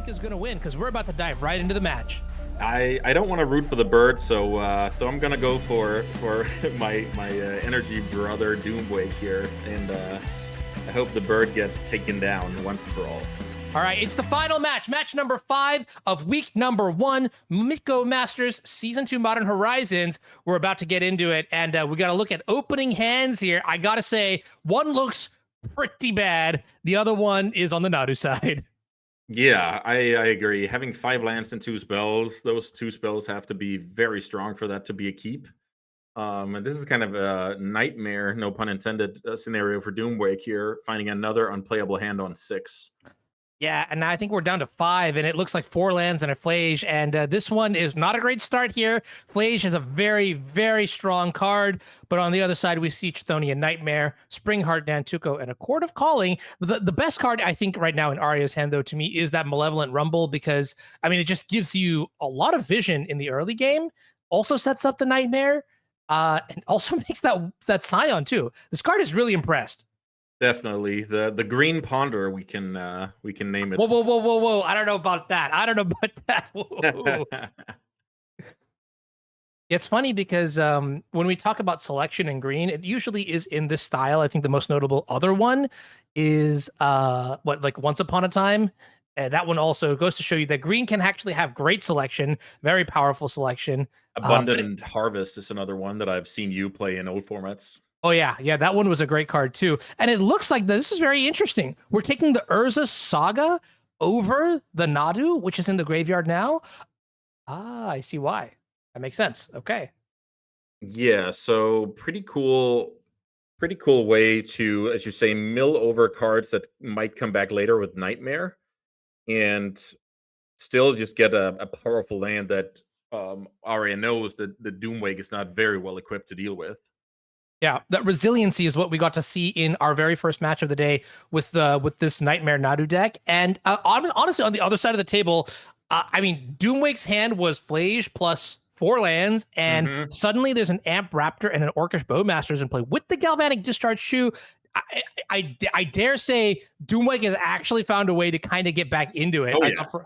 think is going to win? Because we're about to dive right into the match. I don't want to root for the bird, so I'm gonna go for my energy brother Doomwake here, and I hope the bird gets taken down once and for all. All right, it's the final match number 5 of week number 1, MTGO Masters Season 2 Modern Horizons. We're about to get into it, and we got to look at opening hands here. I got to say, one looks pretty bad. The other one is on the Nadu side. Yeah, I agree. Having 5 lands and 2 spells, those 2 spells have to be very strong for that to be a keep. And this is kind of a nightmare, no pun intended, scenario for Doomwake here, finding another unplayable hand on 6. Yeah, and I think we're down to 5, and it looks like 4 lands and a Flage, and this one is not a great start here. Flage is a very, very strong card, but on the other side, we see Chthonian Nightmare, Springheart Nantuko, and a Chord of Calling. The best card, I think, right now in Arya's hand, though, to me, is that Malevolent Rumble, because, I mean, it just gives you a lot of vision in the early game, also sets up the Nightmare, and also makes that Scion, too. This card is really impressed. Definitely the Green Ponder. We can name it. Whoa! I don't know about that. It's funny because when we talk about selection in green, it usually is in this style. I think the most notable other one is like Once Upon a Time. That one also goes to show you that green can actually have great selection, very powerful selection. Abundant Harvest is another one that I've seen you play in old formats. Oh, yeah, that one was a great card, too. And it looks like this is very interesting. We're taking the Urza Saga over the Nadu, which is in the graveyard now. Ah, I see why. That makes sense. Okay. Yeah, so pretty cool way to, as you say, mill over cards that might come back later with Nightmare, and still just get a powerful land that Arya knows that the Doomwake is not very well equipped to deal with. Yeah, that resiliency is what we got to see in our very first match of the day with this Nightmare Nadu deck. And honestly, on the other side of the table, I mean, Doomwake's hand was Flage plus 4 lands, and suddenly there's an Amp Raptor and an Orcish Bowmasters in play with the Galvanic Discharge Shoe. I dare say Doomwake has actually found a way to kind of get back into it. Oh, yes.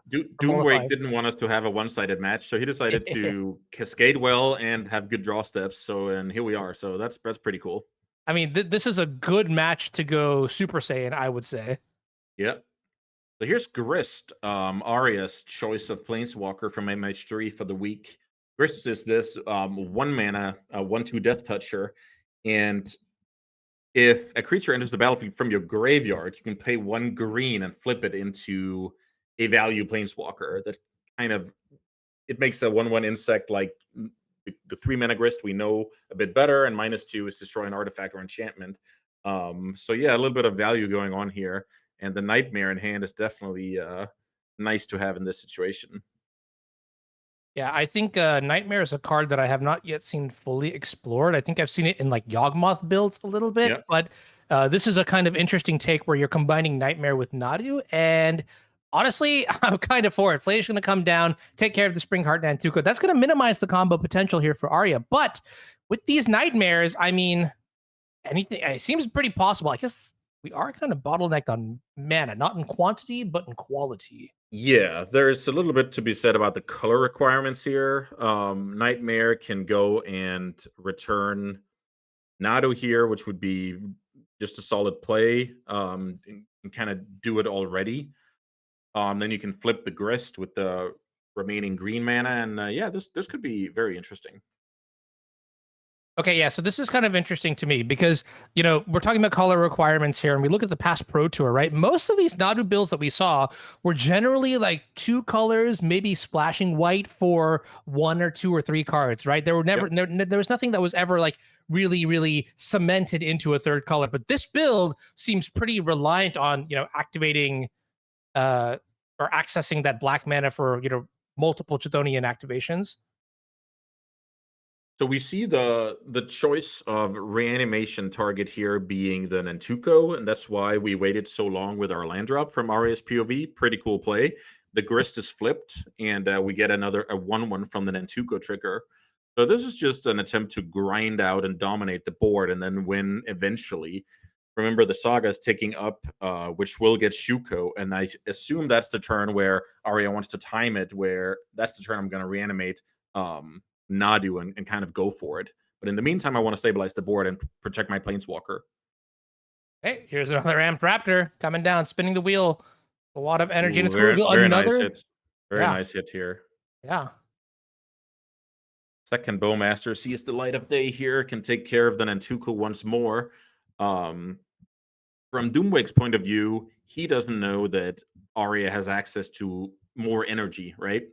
Doomwake didn't want us to have a one-sided match, so he decided to cascade well and have good draw steps. And here we are. So that's pretty cool. I mean, this is a good match to go Super Saiyan, I would say. Yep. So here's Grist, Arya's choice of Planeswalker from MH3 for the week. Grist is this 1 mana, 1/2 Death Toucher, and if a creature enters the battlefield from your graveyard, you can pay 1 green and flip it into a value Planeswalker. That kind of, it makes a 1/1 insect like the 3 mana Grist we know a bit better, and -2 is destroy an artifact or enchantment. So yeah, a little bit of value going on here, and the Nightmare in hand is definitely nice to have in this situation. Yeah, I think Nightmare is a card that I have not yet seen fully explored. I think I've seen it in like Yawgmoth builds a little bit, but this is a kind of interesting take where you're combining Nightmare with Nadu, and honestly, I'm kind of for it. Flage is going to come down, take care of the Springheart Nantuko. That's going to minimize the combo potential here for Arya, but with these Nightmares, I mean, anything, it seems pretty possible. I guess we are kind of bottlenecked on mana, not in quantity, but in quality. Yeah, there's a little bit to be said about the color requirements here. Nightmare can go and return Nadu here, which would be just a solid play, and kind of do it already. Then you can flip the Grist with the remaining green mana, and yeah, this could be very interesting. Okay, yeah, so this is kind of interesting to me because, you know, we're talking about color requirements here, and we look at the past Pro Tour, right? Most of these Nadu builds that we saw were generally like 2 colors, maybe splashing white for 1 or 2 or 3 cards, right? There were never, there was nothing that was ever like really, really cemented into a 3rd color. But this build seems pretty reliant on, you know, activating or accessing that black mana for, you know, multiple Chthonian activations. So we see the choice of reanimation target here being the Nantuko, and that's why we waited so long with our land drop from Arya's POV. Pretty cool play. The Grist is flipped, and we get a 1/1 from the Nantuko trigger. So this is just an attempt to grind out and dominate the board and then win eventually. remember the saga is taking up, which will get Shuko, and I assume that's the turn where Arya wants to time it, where that's the turn I'm going to reanimate Nadu and kind of go for it. But in the meantime, I want to stabilize the board and protect my Planeswalker. Hey, here's another Amped Raptor coming down, spinning the wheel. A lot of energy, and Ooh, it's going to reveal very nice another. hit. Very Yeah, nice hit here. yeah. Second Bowmaster sees the light of day here, can take care of the Nantuko once more. From Doomwake's point of view, he doesn't know that Arya has access to more energy, right?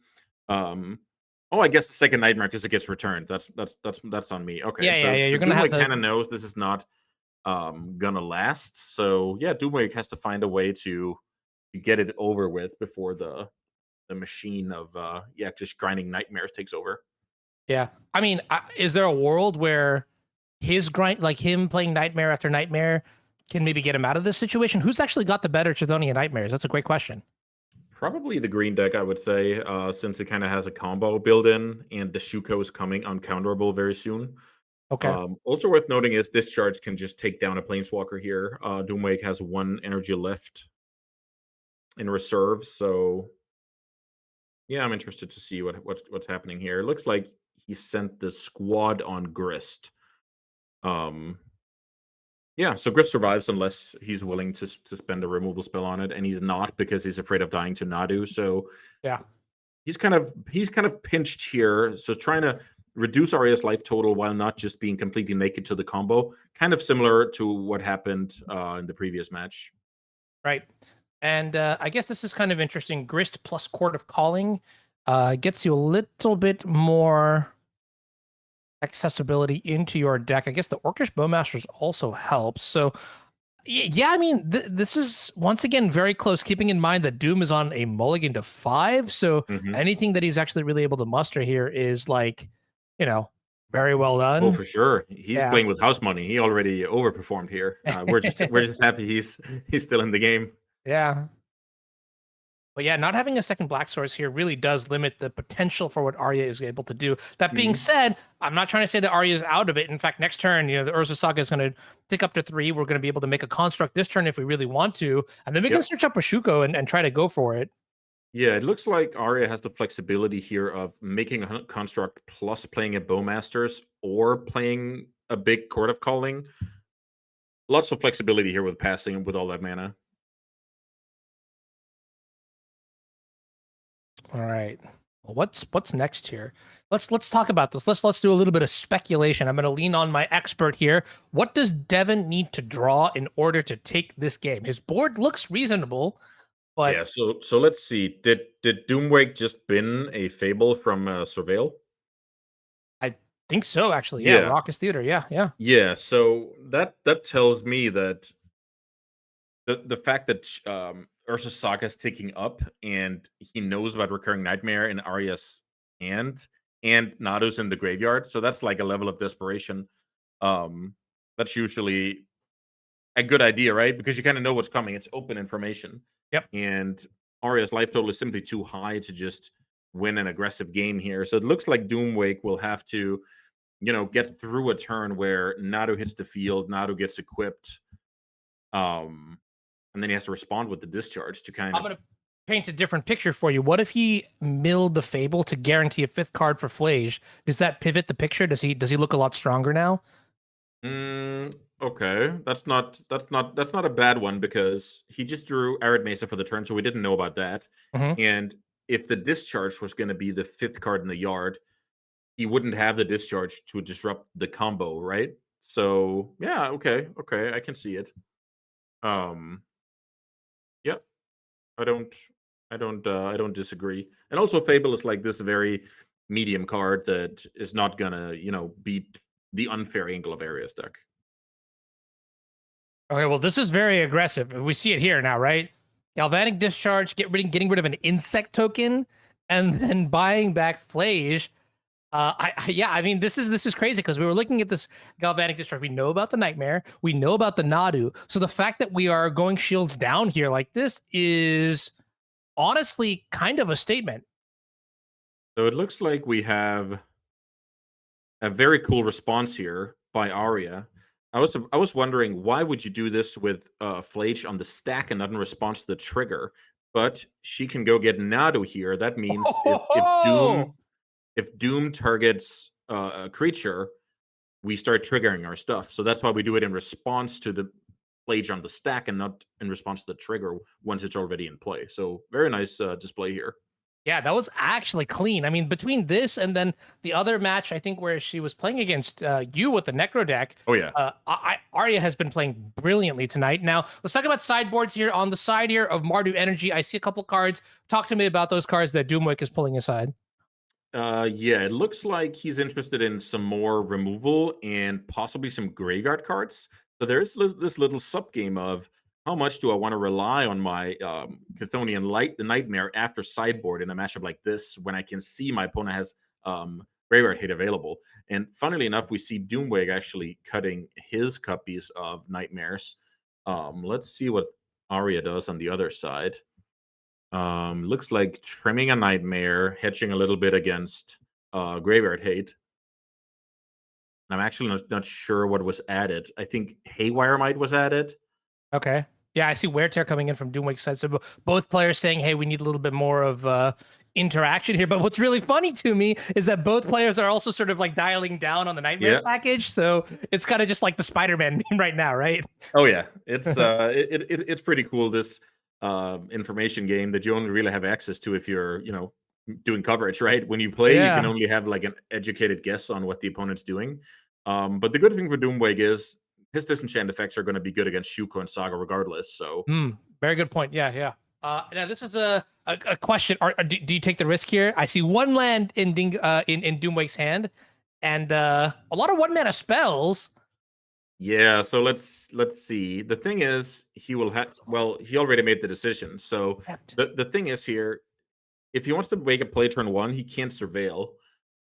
I guess the second Nightmare because it gets returned. That's on me. Okay, Yeah, so yeah. You're going to have Doomwake kind of the. knows this is not gonna last. So yeah, Doomwake has to find a way to get it over with before the machine of just grinding nightmares takes over. Yeah. I mean, is there a world where his grind, like him playing nightmare after nightmare, can maybe get him out of this situation? Who's actually got the better Chthonian nightmares? That's a great question. Probably the green deck, I would say, since it kind of has a combo built in, and the Shuko is coming uncounterable very soon. Okay. Also worth noting is Discharge can just take down a Planeswalker here. Doomwake has 1 energy left in reserve, so yeah, I'm interested to see what's happening here. It looks like he sent the squad on Grist. Yeah, so Grist survives unless he's willing to spend a removal spell on it, and he's not because he's afraid of dying to Nadu. So Yeah. he's kind of pinched here. So trying to reduce Arya's life total while not just being completely naked to the combo, kind of similar to what happened in the previous match. Right. And I guess this is kind of interesting. Grist plus Court of Calling gets you a little bit more accessibility into your deck. I guess the Orcish Bowmasters also helps. So, yeah, I mean, this is once again very close, keeping in mind that Doom is on a mulligan to 5. So anything that he's actually really able to muster here is like, very well Oh, done. for sure. He's Yeah. playing with house money. He already overperformed here. We're just happy he's still in the game. Yeah. But yeah, not having a second black source here really does limit the potential for what Arya is able to do. That being said, I'm not trying to say that Arya is out of it. In fact, next turn, the Urza Saga is going to tick up to 3. We're going to be able to make a construct this turn if we really want to. And then we can search up a Shuko and try to go for it. Yeah, it looks like Arya has the flexibility here of making a construct plus playing a Bowmasters or playing a big Court of Calling. Lots of flexibility here with passing with all that mana. All right. Well, what's next here? Let's talk about this. Let's do a little bit of speculation. I'm going to lean on my expert here. What does Devin need to draw in order to take this game? His board looks reasonable, but Yeah, so let's see. Did Doomwake just bin a Fable from Surveil? I think so, actually. Yeah, Yeah. Raucous Theater. Yeah, yeah. Yeah, so that tells me that the fact that Ursa Saga is ticking up and he knows about Recurring Nightmare in Arya's hand and Nado's in the graveyard, so that's like a level of desperation. That's usually a good idea, right? Because you kind of know what's coming. It's open information. Yep. And Arya's life total is simply too high to just win an aggressive game here. So it looks like Doomwake will have to, get through a turn where Nadu hits the field, Nadu gets equipped, and then he has to respond with the discharge to kind I'm of. going to paint a different picture for you. What if he milled the Fable to guarantee a 5th card for Flage? Does that pivot the picture? Does he look a lot stronger now? Okay, that's not a bad one because he just drew Arid Mesa for the turn, so we didn't know about that. And if the discharge was going to be the 5th card in the yard, he wouldn't have the discharge to disrupt the combo, right? So yeah, okay, I can see it. Yeah, I don't disagree. And also, Fable is like this very medium card that is not gonna, beat the unfair angle of Arya's deck. Okay, well, this is very aggressive. We see it here now, right? Galvanic Discharge, getting rid of an insect token, and then buying back Flage. I mean, this is crazy because we were looking at this Galvanic Discharge. We know about the Nightmare. We know about the Nadu. So the fact that we are going shields down here like this is honestly kind of a statement. So it looks like we have a very cool response here by Arya. I was wondering why would you do this with Flage on the stack and not in response to the trigger? But she can go get Nadu here. That means Oh, if Doom targets a creature, we start triggering our stuff. So that's why we do it in response to the Flage on the stack and not in response to the trigger once it's already in play. So very nice display here. yeah, that was actually clean. I mean, between this and then the other match, I think where she was playing against you with the Necro deck, Oh yeah. Arya has been playing brilliantly tonight. Now, let's talk about sideboards here. On the side here of Mardu Energy, I see a couple cards. Talk to me about those cards that Doomwake is pulling aside. Yeah, it looks like he's interested in some more removal and possibly some graveyard cards. So there's this little sub game of how much do I want to rely on my Chthonian Light, the Nightmare, after sideboard in a matchup like this when I can see my opponent has graveyard hate available. And funnily enough, we see Doomwig actually cutting his copies of Nightmares. Let's see what Arya does on the other side. Looks like trimming a Nightmare, hedging a little bit against Graveyard Hate. I'm actually not sure what was added. I think Haywire Might was added. Okay. Yeah, I see Wear Tear coming in from Doomwake's side. So both players saying, hey, we need a little bit more of interaction here. But what's really funny to me is that both players are also sort of like dialing down on the Nightmare Yeah. package. So it's kind of just like the Spider-Man meme right now, right? Oh yeah, it's it's pretty cool. This information game that you only really have access to if you're doing coverage, right? When you play, you can Yeah. only have like an educated guess on what the opponent's doing. But the good thing for Doomwig is his disenchant effects are going to be good against Shuko and Saga regardless. So Very good point. Yeah, yeah. Now this is a question. Do you take the risk here? I see one land in in Doomwake's hand, and a lot of 1-mana spells. yeah, so let's see. The thing is, he will have. Well, he already made the decision. So the thing is here, if he wants to make a play turn 1, he can't surveil.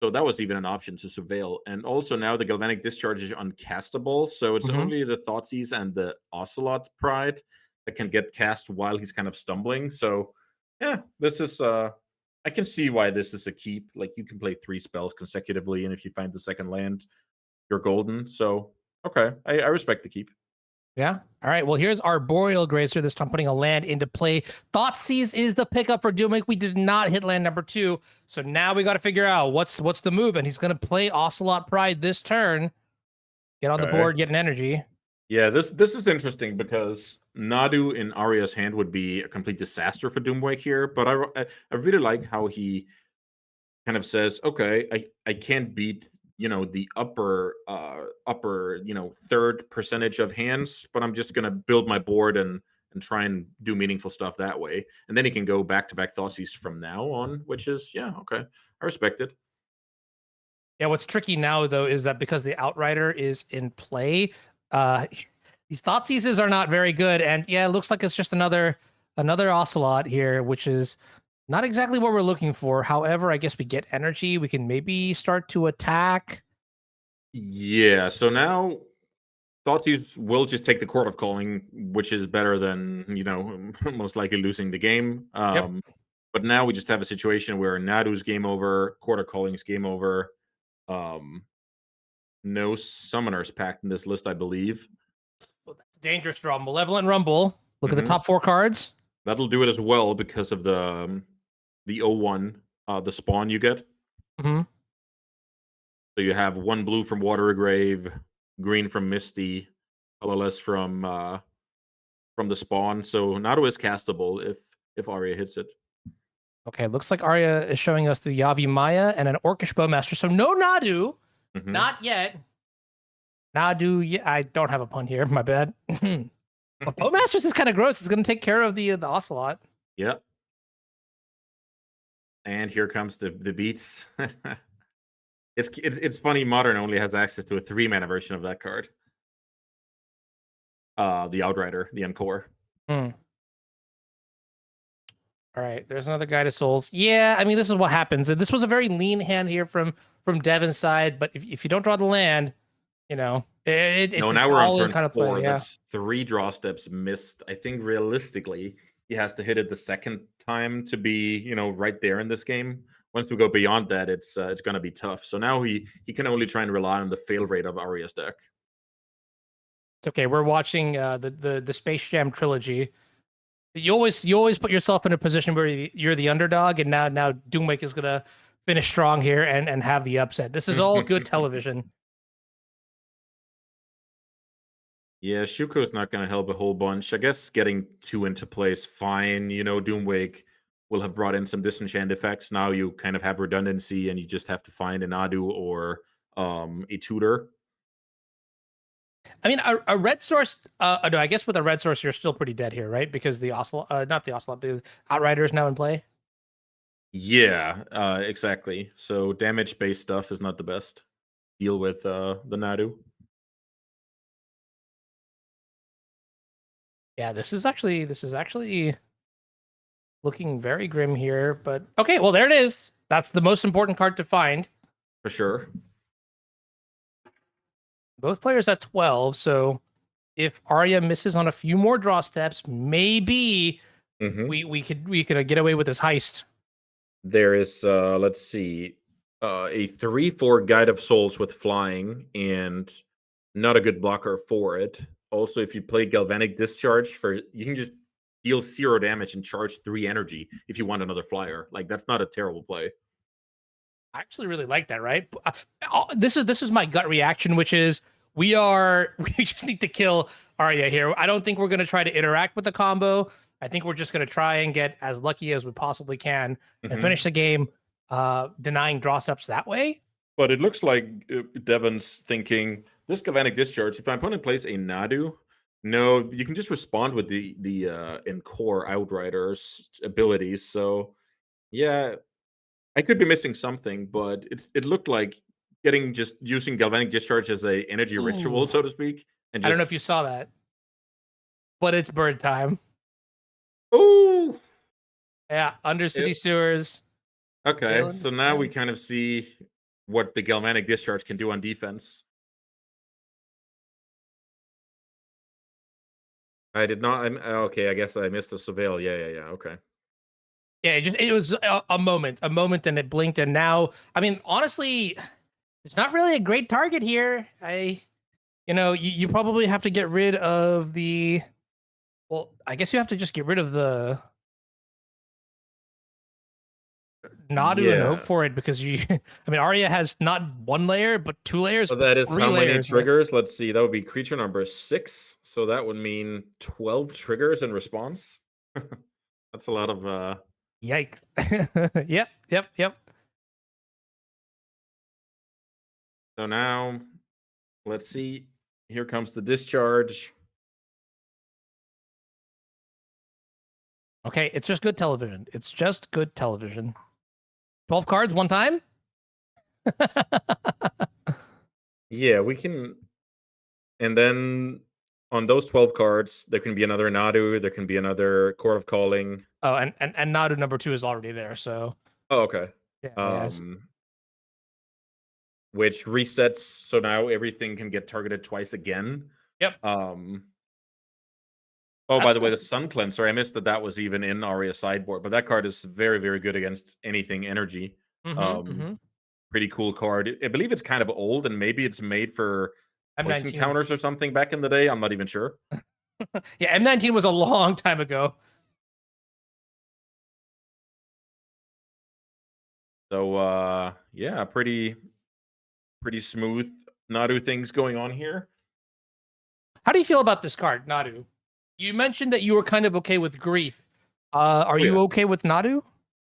So that was even an option to surveil. And also now the Galvanic Discharge is uncastable. So it's only the Thoughtseize and the Ocelot's Pride that can get cast while he's kind of stumbling. So yeah, this is I can see why this is a keep. Like you can play 3 spells consecutively, and if you find the second land, you're golden. So okay, I respect the keep. Yeah. All right. Well, here's our Boreal Grazer this time putting a land into play. Thoughtseize is the pickup for Doomwake. We did not hit land number 2. So now we got to figure out what's the move. And he's going to play Ocelot Pride this turn. Get on the board, get an energy. Yeah, this is interesting because Nadu in Arya's hand would be a complete disaster for Doomwake here. But I really like how he kind of says, okay, I can't beat the upper third percentage of hands, but I'm just gonna build my board and try and do meaningful stuff that way. And then he can go back to back Thoughtseize from now on, which is okay. I respect it. Yeah, what's tricky now though is that because the Outrider is in play, these Thoughtseizes are not very good. And yeah, it looks like it's just another Ocelot here, which is not exactly what we're looking for. However, I guess we get energy. We can maybe start to attack. Yeah, so now Thoughtseize will just take the Court of Calling, which is better than, most likely losing the game. But now we just have a situation where Nadu's game over, Court of Calling's game over. No Summoners packed in this list, I believe. Well, that's a dangerous draw. Malevolent Rumble. Look at the top 4 cards. That'll do it as well because of the 0-1, the spawn you get. So you have 1 blue from Water Grave, green from Misty, colorless from the spawn. So Nadu is castable if Arya hits it. Okay, looks like Arya is showing us the Yavi Maya and an Orcish Bowmaster. So no Nadu, not yet. Nadu, yeah, I don't have a pun here. My bad. But Bowmasters is kind of gross. It's going to take care of the Ocelot. Yep. And here comes the beats. It's funny. Modern only has access to a 3-mana version of that card. The Outrider, the Encore. All right, there's another Guide to Souls. Yeah, I mean, this is what happens. This was a very lean hand here from Devin's side, but if you don't draw the land, it's now we're on turn kind of 4. play. Yeah. That's 3 draw steps missed. I think realistically, he has to hit it the second time to be, right there in this game. Once we go beyond that, it's going to be tough. So now he can only try and rely on the fail rate of Arya's deck. It's okay. We're watching the Space Jam trilogy. You always put yourself in a position where you're the underdog, and now Doomwake is gonna finish strong here and have the upset. This is all good television. Yeah, Shuko's not going to help a whole bunch. I guess getting 2 into play is fine. Doomwake will have brought in some disenchant effects. Now you kind of have redundancy, and you just have to find a Nadu or a tutor. I mean, a red source. No, I guess with a red source, you're still pretty dead here, right? Because the Ocelot, not the Ocelot, the Outrider is now in play. Yeah, exactly. So damage-based stuff is not the best. Deal with the Nadu. Yeah, this is actually looking very grim here. But okay, well there it is. That's the most important card to find. For sure. Both players at 12, so if Arya misses on a few more draw steps, maybe Mhm. we could get away with this heist. There is, let's see, a 3/4 Guide of Souls with flying, and not a good blocker for it. Also, if you play Galvanic Discharge, you can just deal 0 damage and charge 3 energy if you want another flyer. Like, that's not a terrible play. I actually really like that, right? This is my gut reaction, which is we just need to kill Arya here. I don't think we're gonna try to interact with the combo. I think we're just gonna try and get as lucky as we possibly can and Mhm. finish the game, denying draw steps that way. But it looks like Devon's thinking this Galvanic Discharge. If my opponent plays a Nadu, no, you can just respond with the Encore Outrider's abilities. So yeah, I could be missing something, but it looked like just using Galvanic Discharge as a energy ritual, Ooh. so to speak, and I don't just know if you saw that, but it's bird time. oh, Yeah, Undercity Sewers. okay. Failing So to now we defend. kind of see what the Galvanic Discharge can do on defense. I did not. Okay. I guess I missed the surveil. Yeah. Okay. Yeah, it was a moment, and it blinked, and now, I mean, honestly, it's not really a great target here. You probably have to get rid of the. Well, I guess you have to just get rid of the Nadu and hope Yeah. for it because I mean, Arya has not 1 layer, but 2 layers, So that is 3 how many layers. triggers? Let's see. That would be creature number 6. So that would mean 12 triggers in response. That's a lot of Yikes. Yep. So now let's see. Here comes the discharge. Okay, it's just good television. It's just good television. 12 cards one time? Yeah, we can. And then on those 12 cards, there can be another Nadu, there can be another Court of Calling. Oh, and Nadu number 2 is already there, so Oh, okay. yeah. Which resets, so now everything can get targeted twice again. Yep. Oh, by That's the way, the what's Sun Cleanser, I missed that was even in Arya sideboard, but that card is very, very good against anything energy. mm-hmm. Pretty cool card. I believe it's kind of old, and maybe it's made for poison M19. counters or something back in the day. I'm not even sure. Yeah, M19 was a long time ago. So yeah, pretty smooth Nadu things going on here. How do you feel about this card, Nadu? You mentioned that you were kind of okay with Grief. Are Oh, you yeah. okay with Nadu?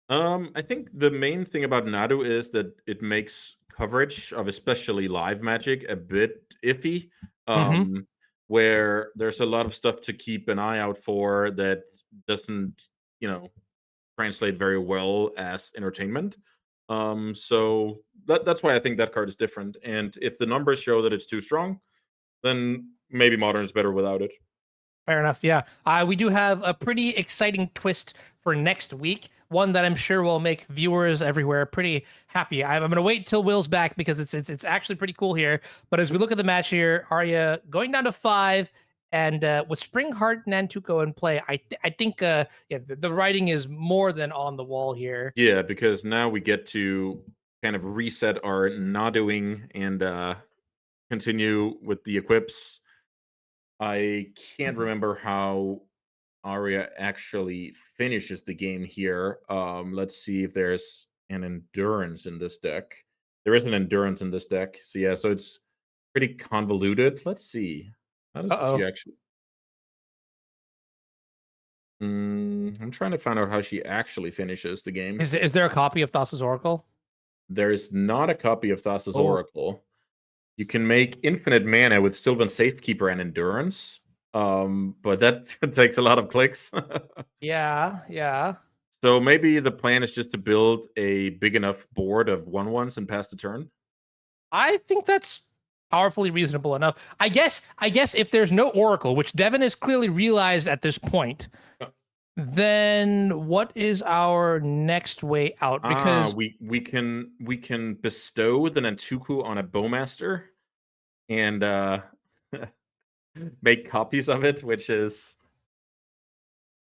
I think the main thing about Nadu is that it makes coverage of especially live magic a bit iffy. Mm-hmm. Where there's a lot of stuff to keep an eye out for that doesn't, translate very well as entertainment. So that's why I think that card is different. And if the numbers show that it's too strong, then maybe Modern is better without it. Fair enough. Yeah. We do have a pretty exciting twist for next week. One that I'm sure will make viewers everywhere pretty happy. I'm going to wait till Will's back because it's actually pretty cool here. But as we look at the match here, Arya going down to 5, and with Springheart and Nantuko in play, I think the writing is more than on the wall here. Yeah, because now we get to kind of reset our not doing and continue with the equips. I can't remember how Arya actually finishes the game here. Let's see if there's an endurance in this deck. There is an endurance in this deck. So yeah, so it's pretty convoluted. Let's see. How does she Uh-oh. actually? I'm trying to find out how she actually finishes the game. Is there a copy of Thassa's Oracle? There is not a copy of Thassa's Oh. Oracle. You can make infinite mana with Sylvan Safekeeper and Endurance, but that takes a lot of clicks. Yeah, yeah. So maybe the plan is just to build a big enough board of 1/1s and pass the turn. I think that's powerfully reasonable enough. I guess if there's no Oracle, which Devin has clearly realized at this point, then what is our next way out? Because we can bestow the Nantuku on a Bowmaster and make copies of it, which is,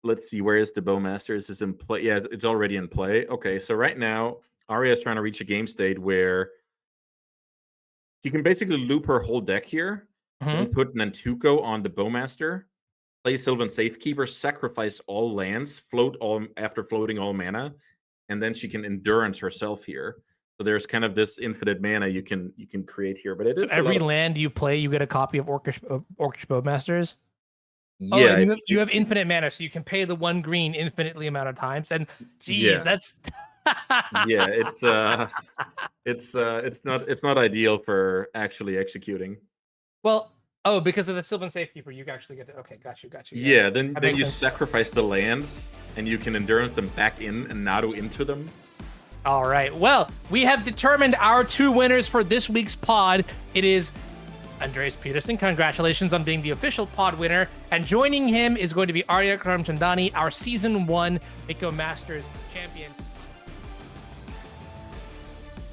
let's see, where is the Bowmaster? Is this in play? Yeah, it's already in play. Okay, so right now Arya is trying to reach a game state where she can basically loop her whole deck here, then put Nantuko on the Bowmaster, play Sylvan Safekeeper, sacrifice all lands, float all after floating all mana, and then she can endurance herself here. So there's kind of this infinite mana you can create here. But it is every land you play, you get a copy of Orcish Bowmasters. Yeah, oh, and you have infinite mana, so you can pay the 1 green infinitely amount of times. And geez, that's yeah, it's not ideal for actually executing. Well, oh, because of the Sylvan Safekeeper, you actually get to. Okay, got you. Yeah, then you sacrifice the lands, and you can endurance them back in and Nadu into them. All right. Well, we have determined our 2 winners for this week's pod. It is Andreas Peterson. Congratulations on being the official pod winner. And joining him is going to be Arya Karamchandani, our Season 1 MTGO Masters champion.